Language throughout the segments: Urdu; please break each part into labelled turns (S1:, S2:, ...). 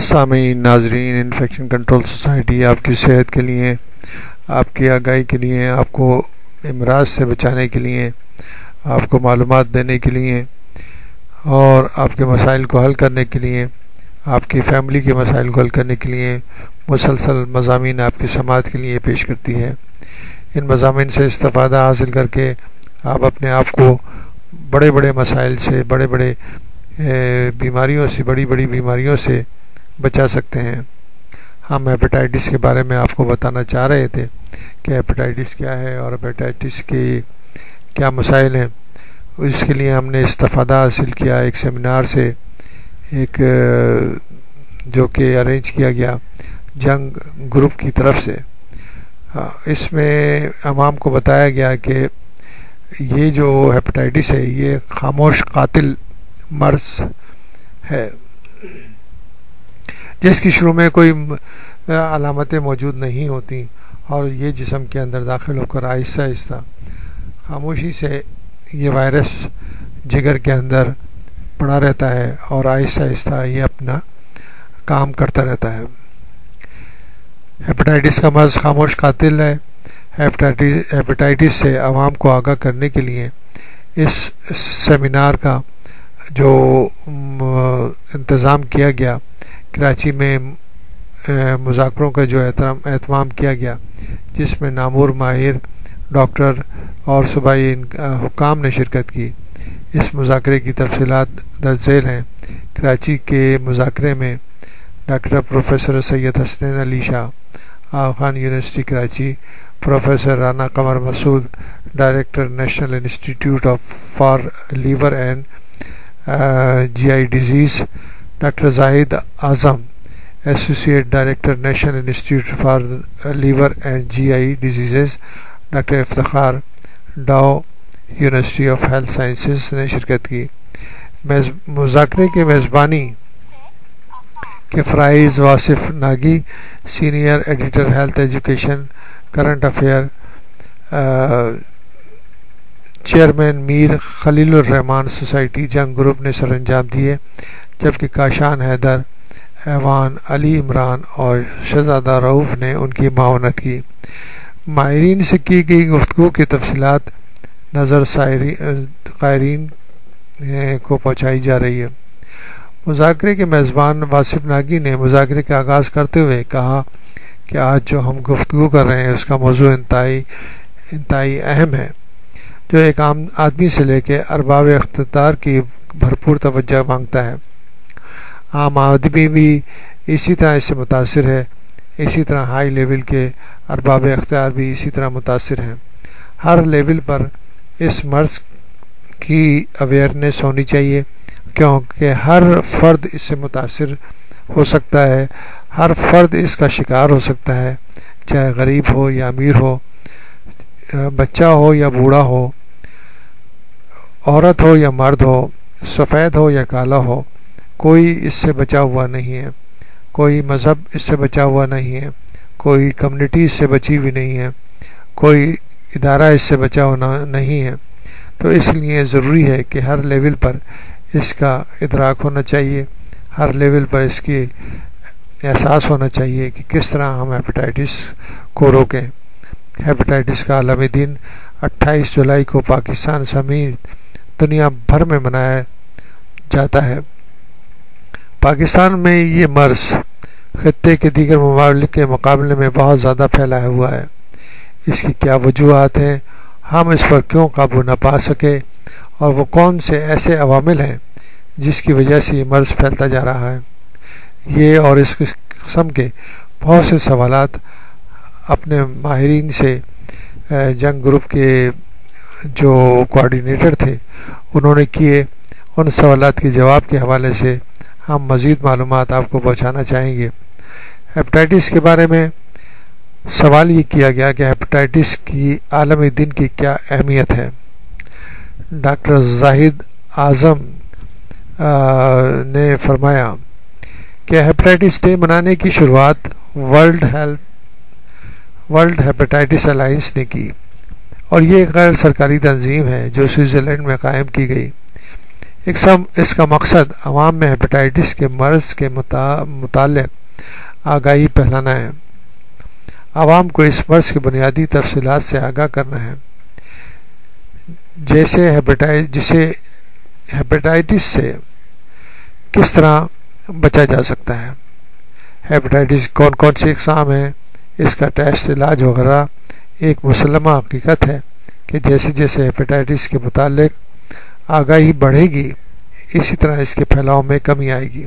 S1: سامعین، ناظرین، انفیکشن کنٹرول سوسائٹی آپ کی صحت کے لیے، آپ کی آگاہی کے لیے، آپ کو امراض سے بچانے کے لیے، آپ کو معلومات دینے کے لیے اور آپ کے مسائل کو حل کرنے کے لیے، آپ کی فیملی کے مسائل کو حل کرنے کے لیے مسلسل مضامین آپ کی سماعت کے لیے پیش کرتی ہے۔ ان مضامین سے استفادہ حاصل کر کے آپ اپنے آپ کو بڑے بڑے مسائل سے، بڑی بڑی بیماریوں سے بچا سکتے ہیں۔ ہم ہیپیٹائٹس کے بارے میں آپ کو بتانا چاہ رہے تھے کہ ہیپیٹائٹس کیا ہے اور ہیپیٹائٹس کے کیا مسائل ہیں۔ اس کے لیے ہم نے استفادہ حاصل کیا ایک سیمینار سے، ایک جو کہ ارینج کیا گیا جنگ گروپ کی طرف سے۔ اس میں عوام کو بتایا گیا کہ یہ جو ہیپیٹائٹس ہے یہ خاموش قاتل مرض ہے، جس کی شروع میں کوئی علامتیں موجود نہیں ہوتی اور یہ جسم کے اندر داخل ہو کر آہستہ آہستہ خاموشی سے یہ وائرس جگر کے اندر پڑا رہتا ہے اور آہستہ آہستہ یہ اپنا کام کرتا رہتا ہے۔ ہیپیٹائٹس کا مرض خاموش قاتل ہے۔ ہیپیٹائٹس سے عوام کو آگاہ کرنے کے لیے اس سیمینار کا جو انتظام کیا گیا، کراچی میں مذاکروں کا جو اہتمام کیا گیا، جس میں نامور ماہر ڈاکٹر اور صوبائی حکام نے شرکت کی۔ اس مذاکرے کی تفصیلات درج ذیل ہیں۔ کراچی کے مذاکرے میں doctor professor Syed Hasnain Ali Shah, Aga Khan university Karachi, professor Rana Qamar Masood, director national institute for liver and G I disease, doctor Zahid Azam, associate director national institute for liver and G I diseases, doctor Iftikhar Dow, university of health sciences نے شرکت کی۔ مذاکرے کے میزبانی کے فرائض Wasif Nagi, senior editor health education current affair, chairman Mir Khalil ur-Rahman society Jang group نے سر انجام دیے، جبکہ کاشان حیدر، ایوان علی عمران اور شہزادہ رؤوف نے ان کی معاونت کی۔ ماہرین سے کی گئی گفتگو کی تفصیلات نظر قائرین کو پہنچائی جا رہی ہے۔ مذاکرے کے میزبان واصف ناگی نے مذاکرے کا آغاز کرتے ہوئے کہا کہ آج جو ہم گفتگو کر رہے ہیں اس کا موضوع انتہائی اہم ہے، جو ایک عام آدمی سے لے کے ارباب اقتدار کی بھرپور توجہ مانگتا ہے۔ عام آدمی بھی اسی طرح اس سے متاثر ہے، اسی طرح ہائی لیول کے ارباب اختیار بھی اسی طرح متاثر ہیں۔ ہر لیول پر اس مرض کی اویئرنیس ہونی چاہیے، کیونکہ ہر فرد اس سے متاثر ہو سکتا ہے، ہر فرد اس کا شکار ہو سکتا ہے، چاہے غریب ہو یا امیر ہو، بچہ ہو یا بوڑھا ہو، عورت ہو یا مرد ہو، سفید ہو یا کالا ہو، کوئی اس سے بچا ہوا نہیں ہے، کوئی مذہب اس سے بچا ہوا نہیں ہے، کوئی کمیونٹی اس سے بچی ہوئی نہیں ہے، کوئی ادارہ اس سے بچا ہونا نہیں ہے۔ تو اس لیے ضروری ہے کہ ہر لیول پر اس کا ادراک ہونا چاہیے، ہر لیول پر اس کی احساس ہونا چاہیے کہ کس طرح ہم ہیپیٹائٹس کو روکیں۔ ہیپیٹائٹس کا عالمی دن 28 جولائی کو پاکستان سمیت دنیا بھر میں منایا جاتا ہے۔ پاکستان میں یہ مرض خطے کے دیگر ممالک کے مقابلے میں بہت زیادہ پھیلا ہوا ہے۔ اس کی کیا وجوہات ہیں، ہم اس پر کیوں قابو نہ پا سکے، اور وہ کون سے ایسے عوامل ہیں جس کی وجہ سے یہ مرض پھیلتا جا رہا ہے۔ یہ اور اس قسم کے بہت سے سوالات اپنے ماہرین سے جنگ گروپ کے جو کوآرڈینیٹر تھے انہوں نے کیے۔ ان سوالات کے جواب کے حوالے سے ہم مزید معلومات آپ کو پہنچانا چاہیں گے۔ ہیپیٹائٹس کے بارے میں سوال یہ کیا گیا کہ ہیپیٹائٹس کی عالمی دن کی کیا اہمیت ہے۔ ڈاکٹر زاہد اعظم نے فرمایا کہ ہیپیٹائٹس ڈے منانے کی شروعات ورلڈ ہیپیٹائٹس الائنس نے کی، اور یہ ایک غیر سرکاری تنظیم ہے جو سوئٹزرلینڈ میں قائم کی گئی۔ اس کا مقصد عوام میں ہیپاٹائٹس کے مرض کے متعلق آگاہی پھیلانا ہے، عوام کو اس مرض کی بنیادی تفصیلات سے آگاہ کرنا ہے، جیسے ہیپاٹائٹس سے کس طرح بچا جا سکتا ہے، ہیپاٹائٹس کون کون سی اقسام ہیں، اس کا ٹیسٹ، علاج وغیرہ۔ ایک مسلمہ حقیقت ہے کہ جیسے جیسے ہیپاٹائٹس کے متعلق آگاہی بڑھے گی اسی طرح اس کے پھیلاؤ میں کمی آئے گی،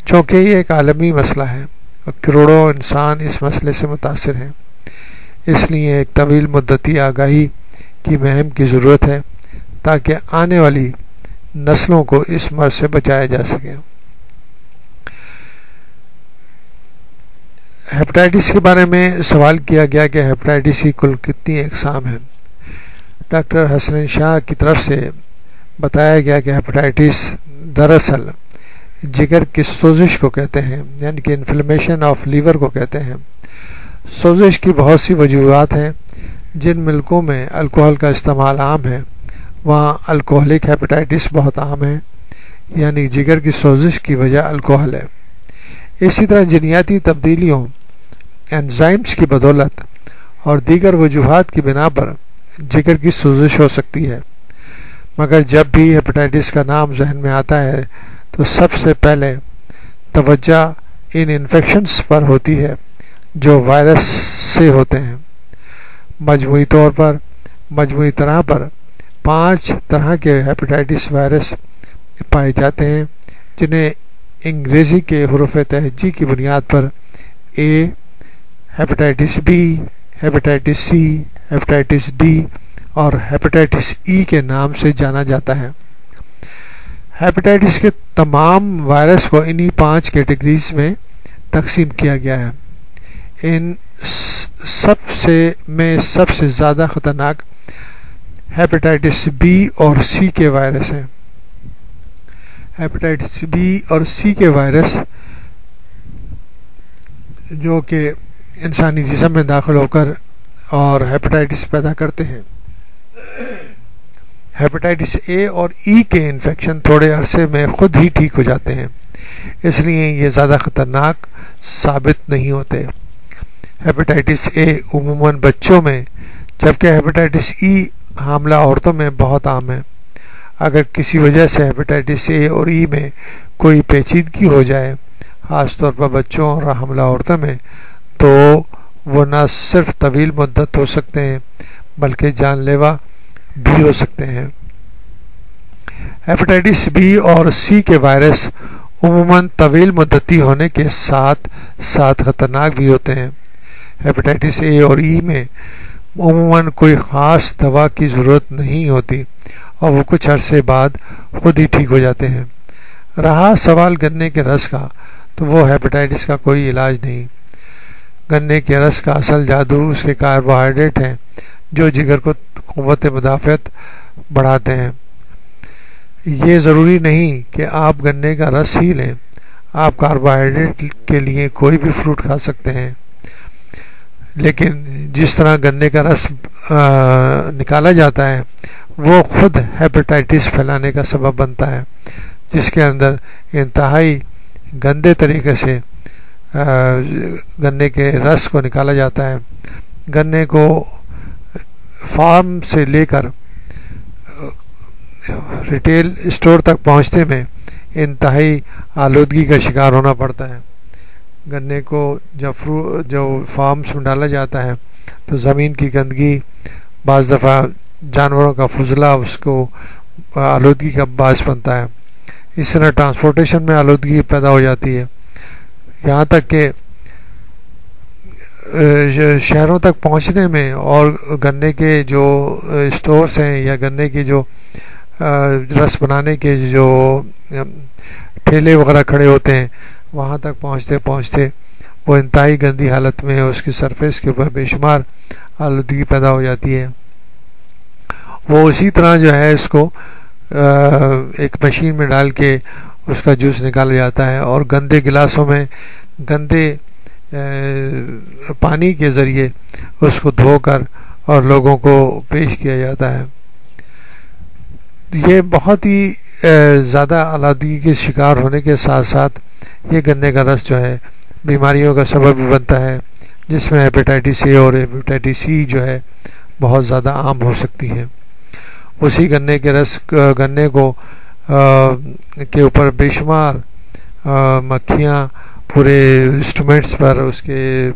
S1: چونکہ یہ ایک عالمی مسئلہ ہے اور کروڑوں انسان اس مسئلے سے متاثر ہیں۔ اس لیے ایک طویل مدتی آگاہی کی مہم کی ضرورت ہے تاکہ آنے والی نسلوں کو اس مرض سے بچایا جا سکے۔ ہیپاٹائٹس کے بارے میں سوال کیا گیا کہ ہیپاٹائٹس کی کل کتنی اقسام ہیں۔ ڈاکٹر حسن شاہ کی طرف سے بتایا گیا کہ ہیپاٹائٹس دراصل جگر کی سوزش کو کہتے ہیں، یعنی کہ انفلیمیشن آف لیور کو کہتے ہیں۔ سوزش کی بہت سی وجوہات ہیں۔ جن ملکوں میں الکوہل کا استعمال عام ہے وہاں الکوہلک ہیپاٹائٹس بہت عام ہے، یعنی جگر کی سوزش کی وجہ الکوہل ہے۔ اسی طرح جینیاتی تبدیلیوں، انزائمز کی بدولت اور دیگر وجوہات کی بنا پر جگر کی سوزش ہو سکتی ہے، مگر جب بھی ہیپاٹائٹس کا نام ذہن میں آتا ہے تو سب سے پہلے توجہ ان انفیکشنز پر ہوتی ہے جو وائرس سے ہوتے ہیں۔ مجموعی طرح پر 5 طرح کے ہیپاٹائٹس وائرس پائے جاتے ہیں، جنہیں انگریزی کے حروف تہجی کی بنیاد پر A, hepatitis B, hepatitis C, hepatitis D اور ہیپاٹائٹس ای کے نام سے جانا جاتا ہے۔ ہیپاٹائٹس کے تمام وائرس کو انہی 5 کیٹیگریز میں تقسیم کیا گیا ہے۔ ان سب سے زیادہ خطرناک ہیپاٹائٹس بی اور سی کے وائرس ہیں۔ ہیپاٹائٹس بی اور سی کے وائرس جو کہ انسانی جسم میں داخل ہو کر اور ہیپاٹائٹس پیدا کرتے ہیں۔ ہیپاٹائٹس اے اور ای کے انفیکشن تھوڑے عرصے میں خود ہی ٹھیک ہو جاتے ہیں، اس لیے یہ زیادہ خطرناک ثابت نہیں ہوتے۔ ہیپاٹائٹس اے عموماً بچوں میں، جبکہ ہیپاٹائٹس ای حاملہ عورتوں میں بہت عام ہے۔ اگر کسی وجہ سے ہیپاٹائٹس اے اور ای میں کوئی پیچیدگی ہو جائے، خاص طور پر بچوں اور حاملہ عورتوں میں، تو وہ نہ صرف طویل مدت ہو سکتے ہیں بلکہ جان لیوا بھی ہو سکتے ہیں۔ ہیپاٹائٹس بی اور سی کے وائرس عموماً طویل مدتی ہونے کے ساتھ ساتھ خطرناک بھی ہوتے ہیں۔ ہیپاٹائٹس اے اور ای میں عموماً کوئی خاص دوا کی ضرورت نہیں ہوتی اور وہ کچھ عرصے بعد خود ہی ٹھیک ہو جاتے ہیں۔ رہا سوال گنے کے رس کا، تو وہ ہیپاٹائٹس کا کوئی علاج نہیں۔ گنے کے رس کا اصل جادو اس کے کاربوہائیڈریٹ ہیں جو جگر کو قوت مدافعت بڑھاتے ہیں۔ یہ ضروری نہیں کہ آپ گنے کا رس ہی لیں، آپ کاربوہائیڈریٹ کے لیے کوئی بھی فروٹ کھا سکتے ہیں، لیکن جس طرح گنے کا رس نکالا جاتا ہے وہ خود ہیپاٹائٹس پھیلانے کا سبب بنتا ہے، جس کے اندر انتہائی گندے طریقے سے گنے کے رس کو نکالا جاتا ہے۔ گنے کو فارم سے لے کر ریٹیل اسٹور تک پہنچنے میں انتہائی آلودگی کا شکار ہونا پڑتا ہے۔ گنے کو جو فارمز میں ڈالا جاتا ہے تو زمین کی گندگی، بعض دفعہ جانوروں کا فضلہ اس کو آلودگی کا باعث بنتا ہے۔ اس طرح ٹرانسپورٹیشن میں آلودگی پیدا ہو جاتی ہے، یہاں تک کہ شہروں تک پہنچنے میں، اور گنے کے جو اسٹورز ہیں یا گنے کے جو رس بنانے کے جو ٹھیلے وغیرہ کھڑے ہوتے ہیں، وہاں تک پہنچتے وہ انتہائی گندی حالت میں اس کی سرفیس کے اوپر بے شمار آلودگی پیدا ہو جاتی ہے۔ وہ اسی طرح جو ہے اس کو ایک مشین میں ڈال کے اس کا جوس نکالا جاتا ہے اور گندے گلاسوں میں گندے پانی کے ذریعے اس کو دھو کر اور لوگوں کو پیش کیا جاتا ہے، یہ بہت ہی زیادہ آلودگی کے شکار ہونے کے ساتھ ساتھ یہ گنے کا رس جو ہے بیماریوں کا سبب بھی بنتا ہے، جس میں ہیپیٹائٹس اے اور ہیپیٹائٹس سی جو ہے بہت زیادہ عام ہو سکتی ہیں۔ اسی گنے کے رس گنے کو کے اوپر بے شمار مکھیاں پورے انسٹرومنٹس پر، اس کے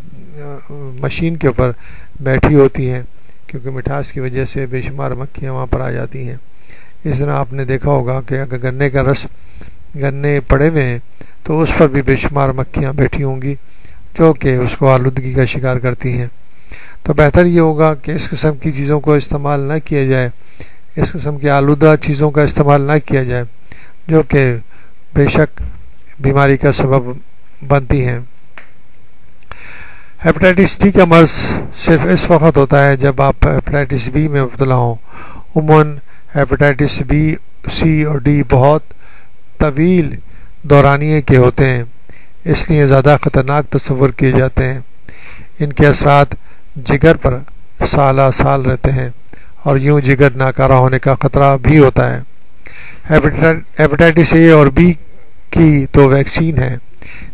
S1: مشین کے اوپر بیٹھی ہوتی ہیں، کیونکہ مٹھاس کی وجہ سے بے شمار مکھیاں وہاں پر آ جاتی ہیں۔ اس طرح آپ نے دیکھا ہوگا کہ اگر گنے کا رس گنے پڑے ہوئے ہیں تو اس پر بھی بے شمار مکھیاں بیٹھی ہوں گی جو کہ اس کو آلودگی کا شکار کرتی ہیں۔ تو بہتر یہ ہوگا کہ اس قسم کی چیزوں کو استعمال نہ کیا جائے، اس قسم کی آلودہ چیزوں کا استعمال نہ کیا جائے جو کہ بے شک بیماری کا سبب بنتی ہیں۔ ہیپیٹائٹس ڈی کا مرض صرف اس وقت ہوتا ہے جب آپ ہیپیٹائٹس بی میں مبتلا ہوں۔ عموماً ہیپیٹائٹس بی، سی اور ڈی بہت طویل دورانیے کے ہوتے ہیں، اس لیے زیادہ خطرناک تصور کیے جاتے ہیں۔ ان کے اثرات جگر پر سالہ سال رہتے ہیں اور یوں جگر ناکارہ ہونے کا خطرہ بھی ہوتا ہے۔ ہیپیٹائٹس اے اور بی کی تو ویکسین ہے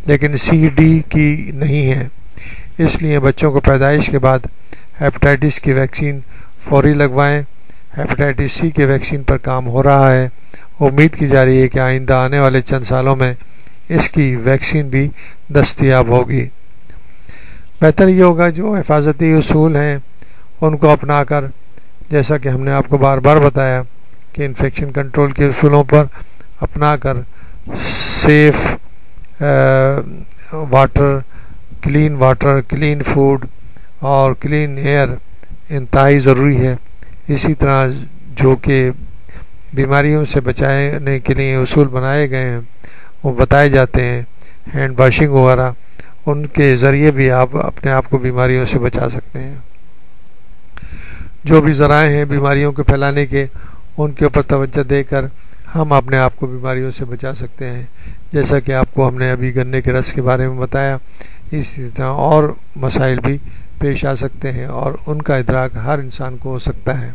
S1: لیکن سی ڈی کی نہیں ہے، اس لیے بچوں کو پیدائش کے بعد ہیپیٹائٹس کی ویکسین فوری لگوائیں۔ ہیپیٹائٹس سی کے ویکسین پر کام ہو رہا ہے، امید کی جا رہی ہے کہ آئندہ آنے والے چند سالوں میں اس کی ویکسین بھی دستیاب ہوگی۔ بہتر یہ ہوگا جو حفاظتی اصول ہیں ان کو اپنا کر، جیسا کہ ہم نے آپ کو بار بار بتایا کہ انفیکشن کنٹرول کے اصولوں پر اپنا کر سیف واٹر، کلین فوڈ اور کلین ایئر انتہائی ضروری ہے۔ اسی طرح جو کہ بیماریوں سے بچانے کے لیے اصول بنائے گئے ہیں وہ بتائے جاتے ہیں، ہینڈ واشنگ وغیرہ، ان کے ذریعے بھی آپ اپنے آپ کو بیماریوں سے بچا سکتے ہیں۔ جو بھی ذرائع ہیں بیماریوں کو پھیلانے کے، ان کے اوپر توجہ دے کر ہم اپنے آپ کو بیماریوں سے بچا سکتے ہیں، جیسا کہ آپ کو ہم نے ابھی گنے کے رس کے بارے میں بتایا۔ اسی طرح اور مسائل بھی پیش آ سکتے ہیں اور ان کا ادراک ہر انسان کو ہو سکتا ہے۔